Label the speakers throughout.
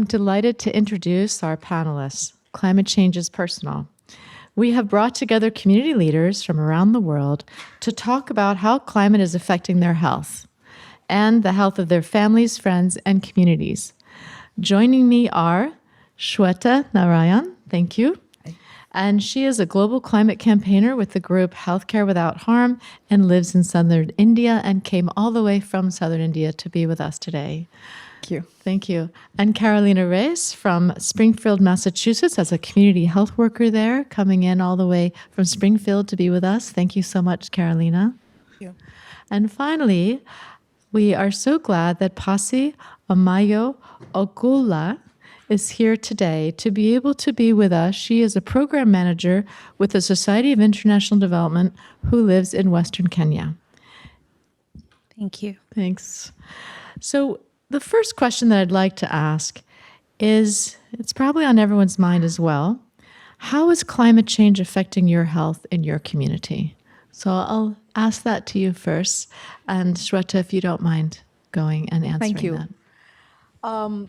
Speaker 1: I'm delighted to introduce our panelists. Climate change is personal. We have brought together community leaders from around the world to talk about how climate is affecting their health and the health of their families, friends, and communities. Joining me are Shweta Narayan, thank you. And she is a global climate campaigner with the group Healthcare Without Harm and lives in southern India and came all the way from southern India to be with us today.
Speaker 2: Thank you.
Speaker 1: Thank you. And Carolina Reyes from Springfield, Massachusetts, as a community health worker there, coming in all the way from Springfield to be with us. Thank you so much, Carolina.
Speaker 2: Thank you.
Speaker 1: And finally, we are so glad that Passy, Amayo, Ogolla is here today to be able to be with us. She is a program manager with the Society of International Development who lives in Western Kenya.
Speaker 2: Thank you.
Speaker 1: Thanks. So the first question that I'd like to ask is, it's probably on everyone's mind as well, how is climate change affecting your health in your community? So I'll ask that to you first. And Shweta, if you don't mind going and answering
Speaker 2: Thank you.
Speaker 1: that.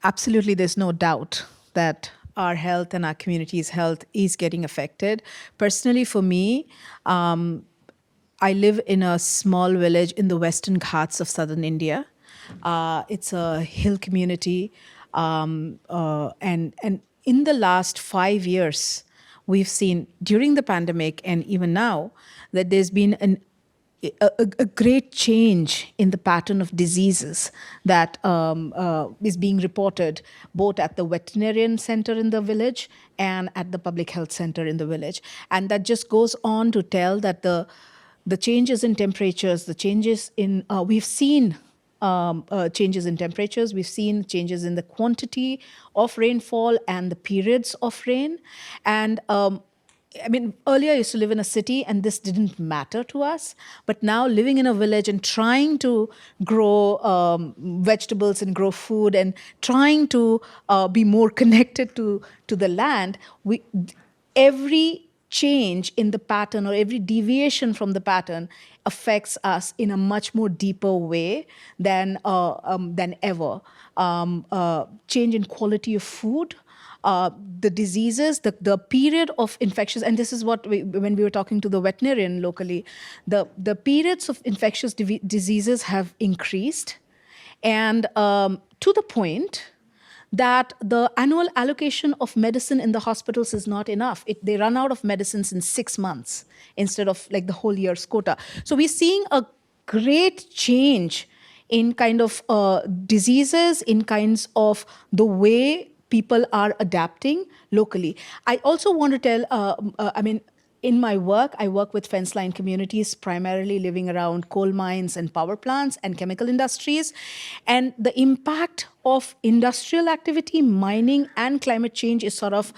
Speaker 2: Absolutely, there's no doubt that our health and our community's health is getting affected. Personally, for me, I live in a small village in the Western Ghats of southern India. It's a hill community. And in the last 5 years, we've seen during the pandemic and even now that there's been a great change in the pattern of diseases that is being reported both at the veterinarian center in the village and at the public health center in the village. And that just goes on to tell that the changes in temperatures, the changes in, we've seen changes in temperatures, we've seen changes in the quantity of rainfall and the periods of rain. And earlier I used to live in a city and this didn't matter to us, but now living in a village and trying to grow vegetables and grow food and trying to be more connected to the land, every change in the pattern or every deviation from the pattern affects us in a much more deeper way than ever. Change in quality of food, the diseases, the period of infectious, and this is what when we were talking to the veterinarian locally, the periods of infectious diseases have increased, and to the point that the annual allocation of medicine in the hospitals is not enough. They run out of medicines in 6 months instead of like the whole year's quota. So we're seeing a great change in kind of diseases, in kinds of the way people are adapting locally. I also want to tell, in my work, I work with fence line communities, primarily living around coal mines and power plants and chemical industries. And the impact of industrial activity, mining, and climate change is sort of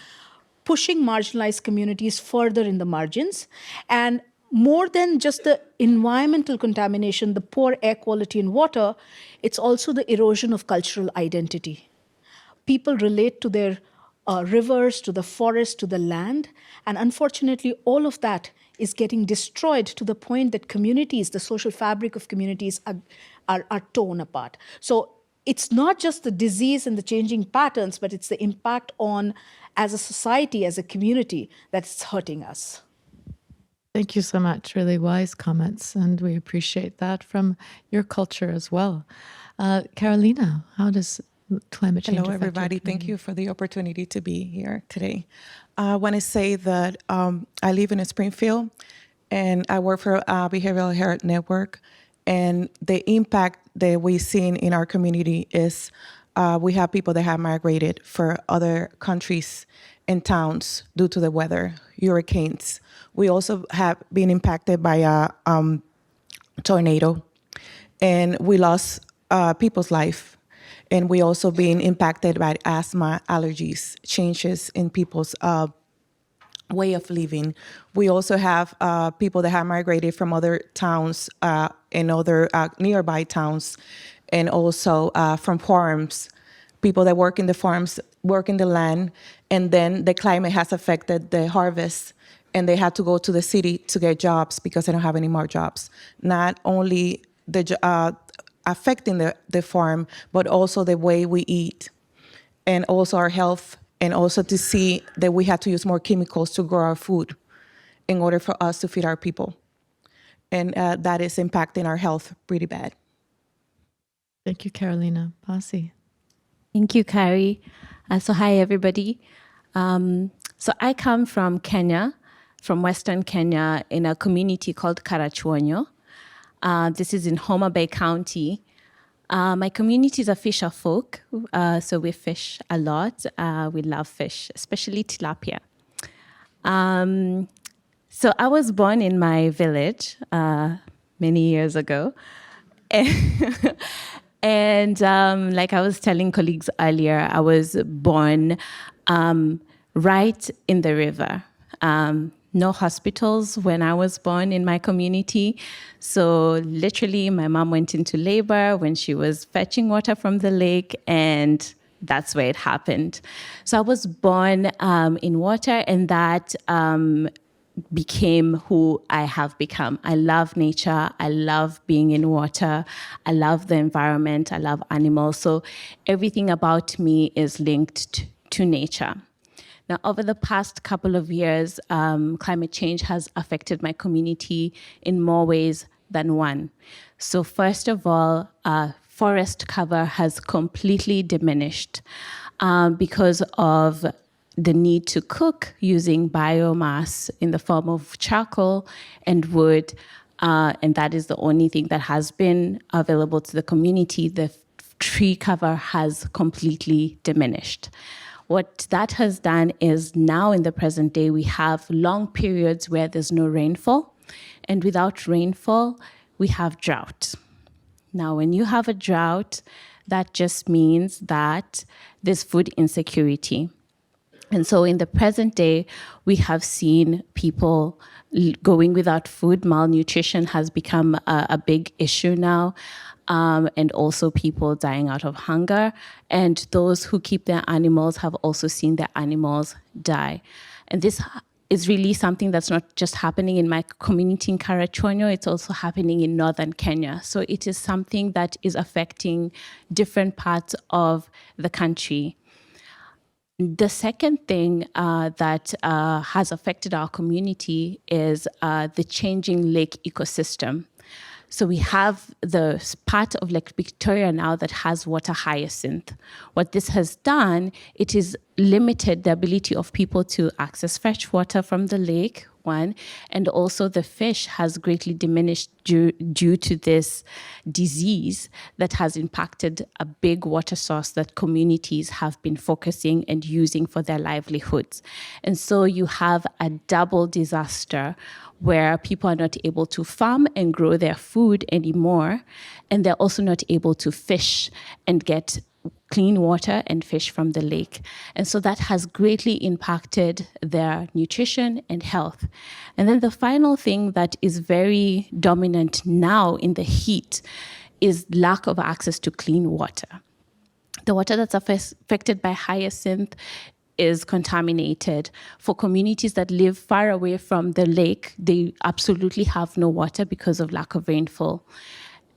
Speaker 2: pushing marginalized communities further in the margins. And more than just the environmental contamination, the poor air quality and water, it's also the erosion of cultural identity. People relate to their rivers, to the forest, to the land. And unfortunately, all of that is getting destroyed to the point that communities, the social fabric of communities are torn apart. So it's not just the disease and the changing patterns, but it's the impact on, as a society, as a community, that's hurting us.
Speaker 1: Thank you so much. Really wise comments, and we appreciate that from your culture as well. Carolina, how does climate change
Speaker 3: Hello,
Speaker 1: affect
Speaker 3: everybody.
Speaker 1: your
Speaker 3: Thank
Speaker 1: community?
Speaker 3: you for the opportunity to be here today. I want to say that I live in Springfield, and I work for a behavioral health network. And the impact that we've seen in our community is we have people that have migrated for other countries and towns due to the weather, hurricanes. We also have been impacted by a tornado, and we lost people's life. And we also been impacted by asthma, allergies, changes in people's way of living. We also have people that have migrated from other towns and other nearby towns, and also from farms, people that work in the farms, work in the land, and then the climate has affected the harvest, and they had to go to the city to get jobs because they don't have any more jobs. Not only affecting the farm, but also the way we eat and also our health, and also to see that we have to use more chemicals to grow our food in order for us to feed our people. And that is impacting our health pretty bad.
Speaker 1: Thank you, Carolina. Passy.
Speaker 4: Thank you, Kari. So hi, everybody. So I come from Kenya, from Western Kenya, in a community called Karachuonyo. This is in Homa Bay County. My community is a fisher folk, so we fish a lot. We love fish, especially tilapia. So I was born in my village many years ago. And like I was telling colleagues earlier, I was born right in the river. No hospitals when I was born in my community. So literally my mom went into labor when she was fetching water from the lake, and that's where it happened. So I was born in water, and that became who I have become. I love nature. I love being in water. I love the environment. I love animals. So everything about me is linked to nature. Now, over the past couple of years, climate change has affected my community in more ways than one. So first of all, forest cover has completely diminished because of the need to cook using biomass in the form of charcoal and wood, and that is the only thing that has been available to the community. The tree cover has completely diminished. What that has done is now in the present day, we have long periods where there's no rainfall, and without rainfall, we have drought. Now, when you have a drought, that just means that there's food insecurity. And so in the present day, we have seen people going without food. Malnutrition has become a big issue now, and also people dying out of hunger. And those who keep their animals have also seen their animals die. And this is really something that's not just happening in my community in Karachuonyo, it's also happening in northern Kenya. So it is something that is affecting different parts of the country. The second thing that has affected our community is the changing lake ecosystem. So we have the part of Lake Victoria now that has water hyacinth. What this has done, it is limited the ability of people to access fresh water from the lake, one, and also the fish has greatly diminished due to this disease that has impacted a big water source that communities have been focusing and using for their livelihoods. And so you have a double disaster where people are not able to farm and grow their food anymore, and they're also not able to fish and get clean water and fish from the lake. And so that has greatly impacted their nutrition and health. And then the final thing that is very dominant now in the heat is lack of access to clean water. The water that's affected by hyacinth is contaminated. For communities that live far away from the lake, they absolutely have no water because of lack of rainfall.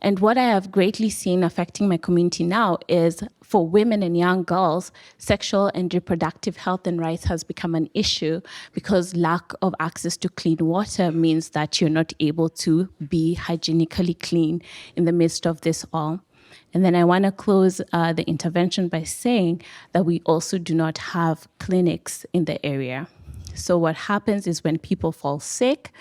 Speaker 4: And what I have greatly seen affecting my community now is for women and young girls, sexual and reproductive health and rights has become an issue because lack of access to clean water means that you're not able to be hygienically clean in the midst of this all. And then I want to close the intervention by saying that we also do not have clinics in the area. So what happens is when people fall sick,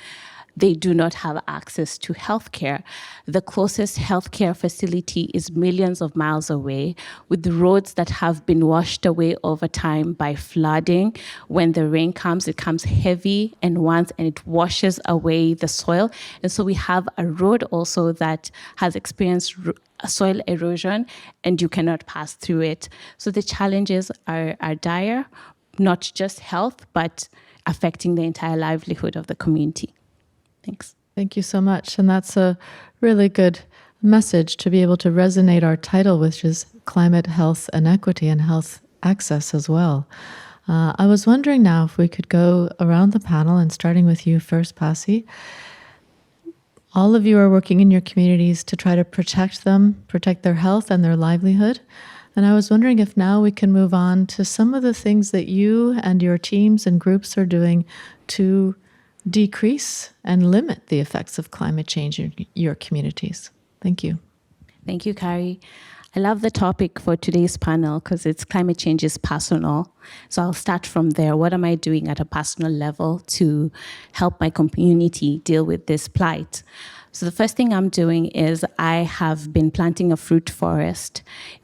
Speaker 4: they do not have access to healthcare. The closest healthcare facility is millions of miles away, with the roads that have been washed away over time by flooding. When the rain comes, it comes heavy and it washes away the soil. And so we have a road also that has experienced soil erosion, and you cannot pass through it. So the challenges are dire, not just health, but affecting the entire livelihood of the community. Thanks.
Speaker 1: Thank you so much. And that's a really good message to be able to resonate our title, which is Climate, Health, and Equity, and Health Access as well. I was wondering now if we could go around the panel, and starting with you first, Passy. All of you are working in your communities to try to protect them, protect their health and their livelihood. And I was wondering if now we can move on to some of the things that you and your teams and groups are doing to decrease and limit the effects of climate change in your communities. Thank you.
Speaker 4: Thank you, Kari. I love the topic for today's panel because it's climate change is personal. So I'll start from there. What am I doing at a personal level to help my community deal with this plight? So the first thing I'm doing is I have been planting a fruit forest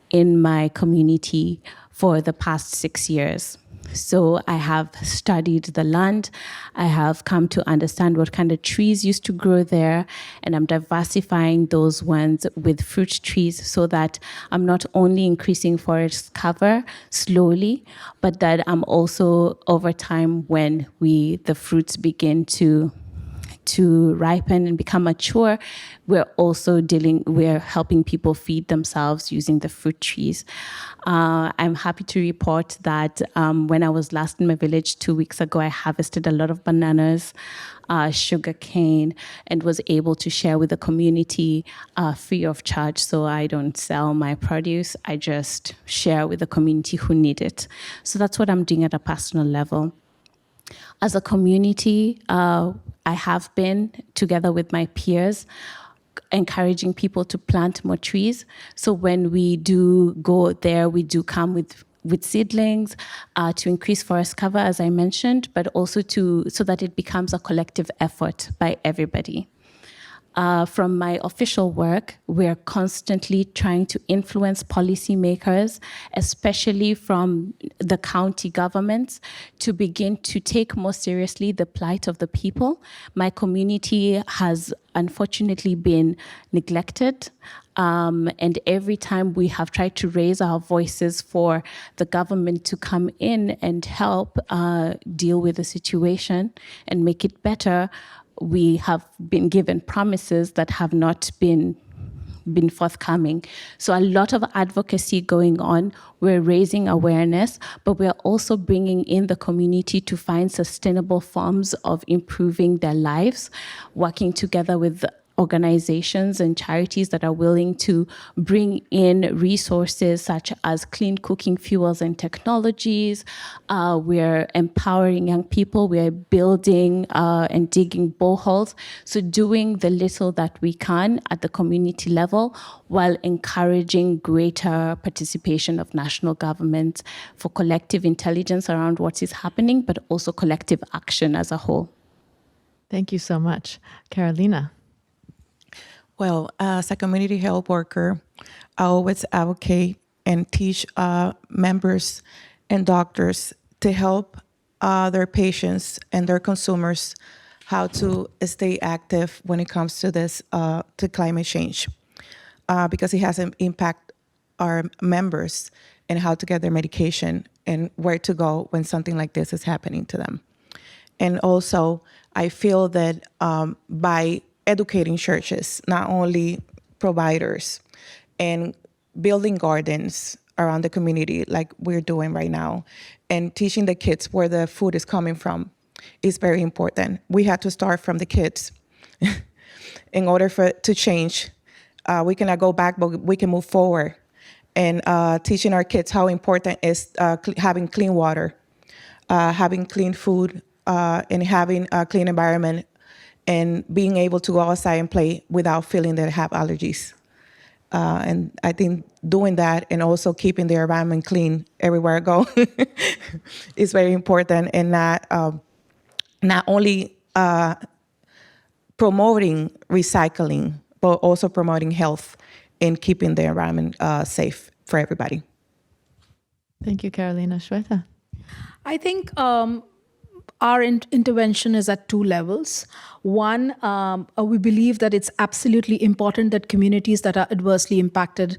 Speaker 4: in my community for the past 6 years. So I have studied the land. I have come to understand what kind of trees used to grow there, and I'm diversifying those ones with fruit trees so that I'm not only increasing forest cover slowly, but that I'm also over time when the fruits begin to ripen and become mature, we're helping people feed themselves using the fruit trees. I'm happy to report that when I was last in my village 2 weeks ago, I harvested a lot of bananas, sugar cane, and was able to share with the community free of charge. So I don't sell my produce, I just share with the community who need it. So that's what I'm doing at a personal level. As a community, I have been, together with my peers, encouraging people to plant more trees. So when we do go there, we do come with seedlings to increase forest cover, as I mentioned, but also so that it becomes a collective effort by everybody. From my official work, we're constantly trying to influence policymakers, especially from the county governments, to begin to take more seriously the plight of the people. My community has unfortunately been neglected. And every time we have tried to raise our voices for the government to come in and help deal with the situation and make it better, we have been given promises that have not been forthcoming. So a lot of advocacy going on. We're raising awareness, but we're also bringing in the community to find sustainable forms of improving their lives, working together with organizations and charities that are willing to bring in resources such as clean cooking fuels and technologies. We're empowering young people. We're building and digging boreholes. So doing the little that we can at the community level while encouraging greater participation of national government for collective intelligence around what is happening, but also collective action as a whole.
Speaker 1: Thank you so much. Carolina.
Speaker 3: Well, as a community health worker, I always advocate and teach members and doctors to help their patients and their consumers how to stay active when it comes to this, to climate change, because it has an impact our members and how to get their medication and where to go when something like this is happening to them. And also, I feel that by educating churches, not only providers, and building gardens around the community like we're doing right now, and teaching the kids where the food is coming from is very important. We have to start from the kids. In order for it to change, we cannot go back, but we can move forward. And teaching our kids how important is having clean water, having clean food, and having a clean environment, and being able to go outside and play without feeling that they have allergies. And I think doing that and also keeping the environment clean everywhere I go is very important, and not only promoting recycling, but also promoting health and keeping the environment safe for everybody.
Speaker 1: Thank you, Carolina. Shweta.
Speaker 2: I think our intervention is at two levels. One, we believe that it's absolutely important that communities that are adversely impacted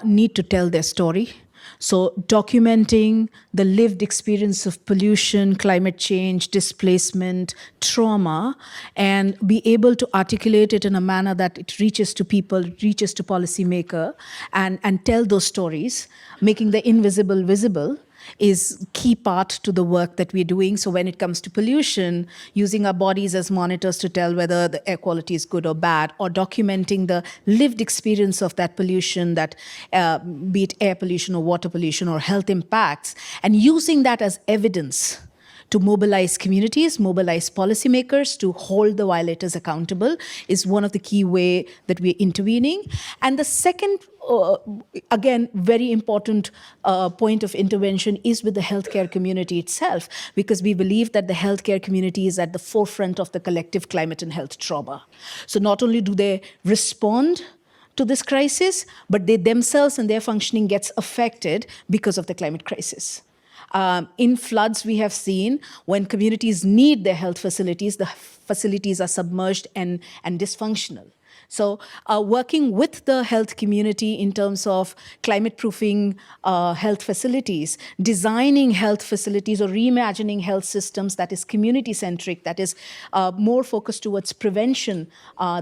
Speaker 2: need to tell their story. So documenting the lived experience of pollution, climate change, displacement, trauma, and be able to articulate it in a manner that it reaches to people, reaches to policymaker, and tell those stories, making the invisible visible, is key part to the work that we're doing. So when it comes to pollution, using our bodies as monitors to tell whether the air quality is good or bad, or documenting the lived experience of that pollution, that be it air pollution or water pollution or health impacts, and using that as evidence to mobilize communities, mobilize policymakers to hold the violators accountable is one of the key way that we're intervening. And the second, again, very important point of intervention is with the healthcare community itself, because we believe that the healthcare community is at the forefront of the collective climate and health trauma. So not only do they respond to this crisis, but they themselves and their functioning gets affected because of the climate crisis. In floods, we have seen when communities need their health facilities, the facilities are submerged and dysfunctional. So working with the health community in terms of climate-proofing health facilities, designing health facilities or reimagining health systems that is community-centric, that is more focused towards prevention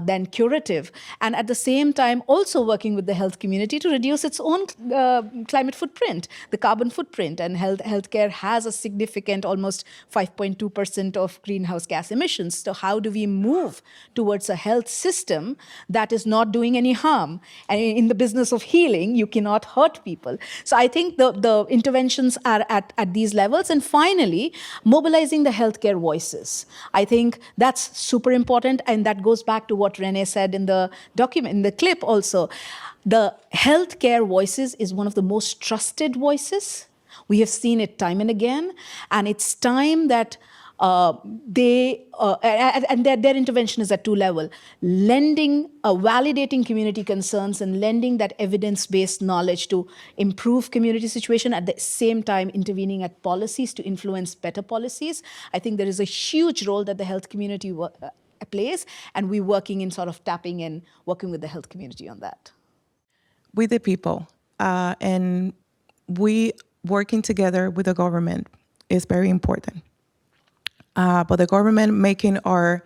Speaker 2: than curative, and at the same time also working with the health community to reduce its own climate footprint, the carbon footprint. And healthcare has a significant, almost 5.2% of greenhouse gas emissions. So how do we move towards a health system that is not doing any harm? And in the business of healing, you cannot hurt people. So I think the interventions are at these levels. And finally, mobilizing the healthcare voices. I think that's super important. And that goes back to what Renee said in the document, in the clip also. The healthcare voices is one of the most trusted voices. We have seen it time and again. And it's time that their intervention is at two levels: lending, validating community concerns and lending that evidence-based knowledge to improve community situation, at the same time intervening at policies to influence better policies. I think there is a huge role that the health community plays, and we're working in sort of tapping and working with the health community on that.
Speaker 3: With the people, and we working together with the government is very important. But the government making our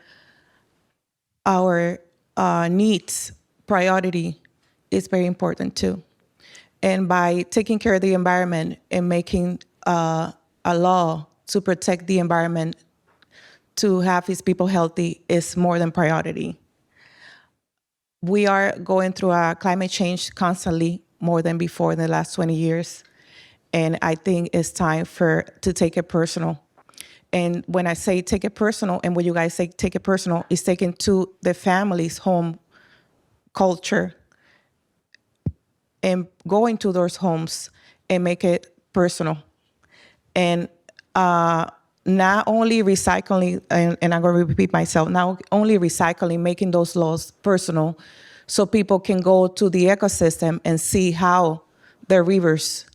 Speaker 3: needs priority is very important too. And by taking care of the environment and making a law to protect the environment, to have its people healthy, is more than priority. We are going through a climate change constantly, more than before in the last 20 years. And I think it's time to take it personal. And when I say take it personal, and when you guys say take it personal, it's taken to the family's home culture and going to those homes and make it personal. And not only recycling, and I'm going to repeat myself, not only recycling, making those laws personal so people can go to the ecosystem and see how the rivers,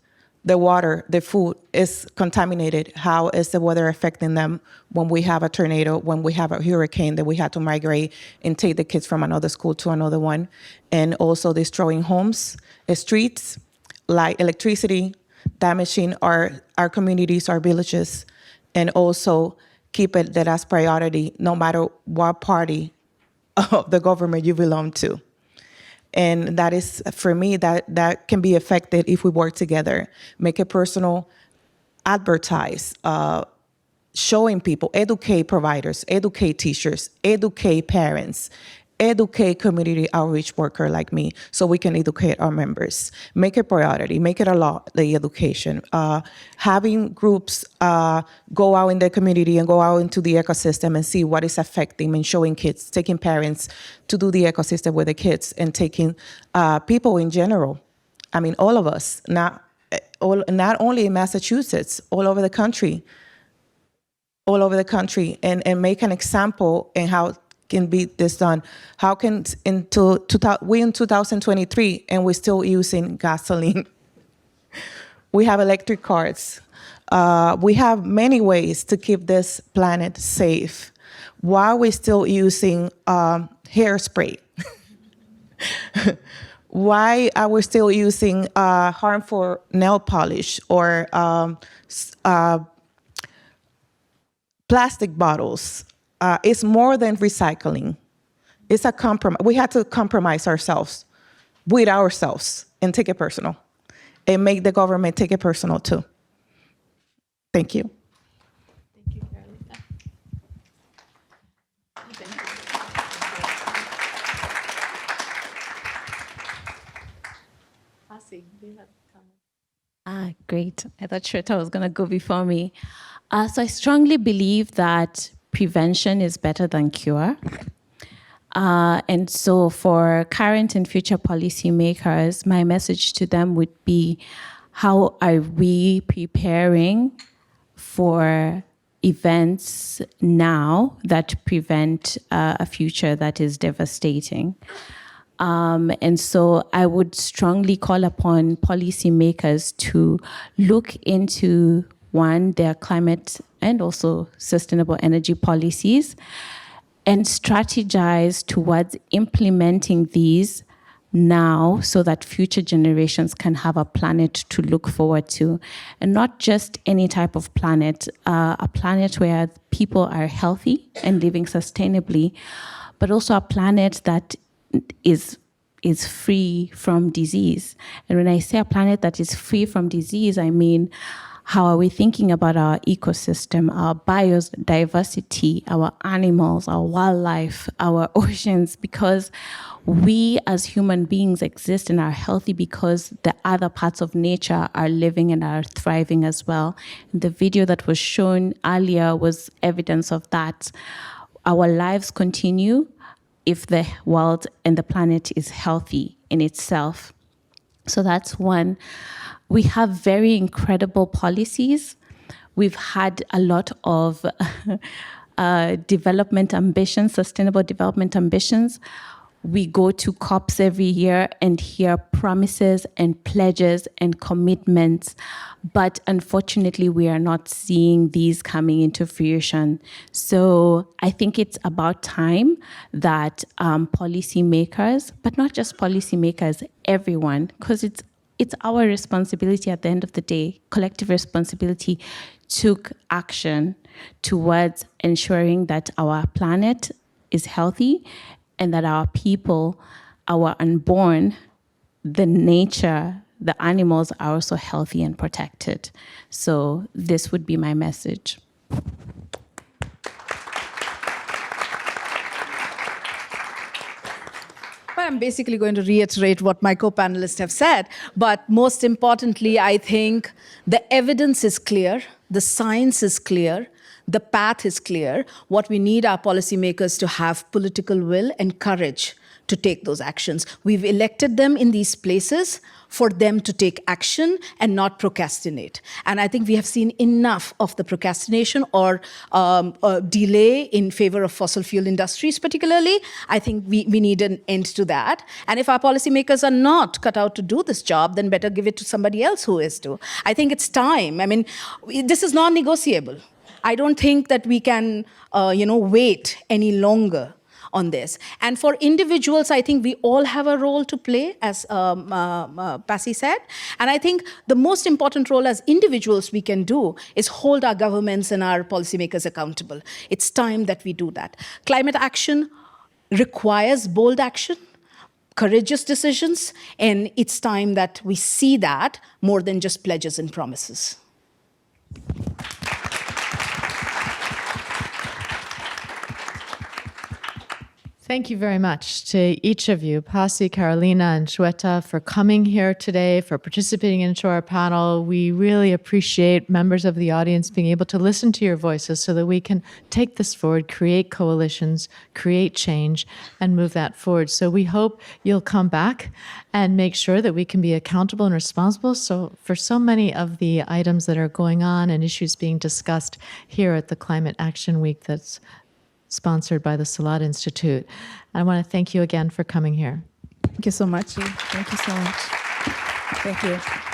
Speaker 3: the water, the food is contaminated. How is the weather affecting them when we have a tornado, when we have a hurricane that we had to migrate and take the kids from another school to another one, and also destroying homes, streets, like electricity, damaging our communities, our villages, and also keep it that as priority, no matter what party of the government you belong to. And that is, for me, that can be affected if we work together. Make it personal, advertise, showing people, educate providers, educate teachers, educate parents, educate community outreach worker like me, so we can educate our members. Make it priority, make it a law, the education. Having groups go out in the community and go out into the ecosystem and see what is affecting, and showing kids, taking parents to do the ecosystem with the kids, and taking people in general. I mean, all of us, not only in Massachusetts, all over the country, and make an example in how can be this done. How can we in 2023 and we're still using gasoline? We have electric cars. We have many ways to keep this planet safe. Why are we still using hairspray? Why are we still using harmful nail polish or plastic bottles? It's more than recycling. It's a compromise. We had to compromise ourselves with ourselves and take it personal, and make the government take it personal too. Thank you.
Speaker 1: Thank you, Carolina. Passy, do you have a comment?
Speaker 4: Great. I thought Shweta was going to go before me. So I strongly believe that prevention is better than cure. And so for current and future policymakers, my message to them would be, how are we preparing for events now that prevent a future that is devastating? And so I would strongly call upon policymakers to look into, one, their climate and also sustainable energy policies, and strategize towards implementing these now so that future generations can have a planet to look forward to. And not just any type of planet, a planet where people are healthy and living sustainably, but also a planet that is free from disease. And when I say a planet that is free from disease, I mean, how are we thinking about our ecosystem, our biodiversity, our animals, our wildlife, our oceans? Because we as human beings exist and are healthy because the other parts of nature are living and are thriving as well. The video that was shown earlier was evidence of that. Our lives continue if the world and the planet is healthy in itself. So that's one. We have very incredible policies. We've had a lot of development ambitions, sustainable development ambitions. We go to COPs every year and hear promises and pledges and commitments, but unfortunately we are not seeing these coming into fruition. So I think it's about time that policymakers, but not just policymakers, everyone, because it's our responsibility at the end of the day, collective responsibility, took action towards ensuring that our planet is healthy and that our people, our unborn, the nature, the animals are also healthy and protected. So this would be my message.
Speaker 2: I'm basically going to reiterate what my co-panelists have said, but most importantly, I think the evidence is clear, the science is clear, the path is clear. What we need are policymakers to have political will and courage to take those actions. We've elected them in these places for them to take action and not procrastinate. And I think we have seen enough of the procrastination or delay in favor of fossil fuel industries particularly. I think we need an end to that. And if our policymakers are not cut out to do this job, then better give it to somebody else who is to. I think it's time. I mean, this is non-negotiable. I don't think that we can, wait any longer on this. And for individuals, I think we all have a role to play, as Passy said. And I think the most important role as individuals we can do is hold our governments and our policymakers accountable. It's time that we do that. Climate action requires bold action, courageous decisions, and it's time that we see that more than just pledges and promises.
Speaker 1: Thank you very much to each of you, Passy, Carolina, and Shweta, for coming here today, for participating into our panel. We really appreciate members of the audience being able to listen to your voices so that we can take this forward, create coalitions, create change, and move that forward. So we hope you'll come back and make sure that we can be accountable and responsible for so many of the items that are going on and issues being discussed here at the Climate Action Week that's sponsored by the Salat Institute. I want to thank you again for coming here.
Speaker 2: Thank you so much. Thank you so much. Thank you.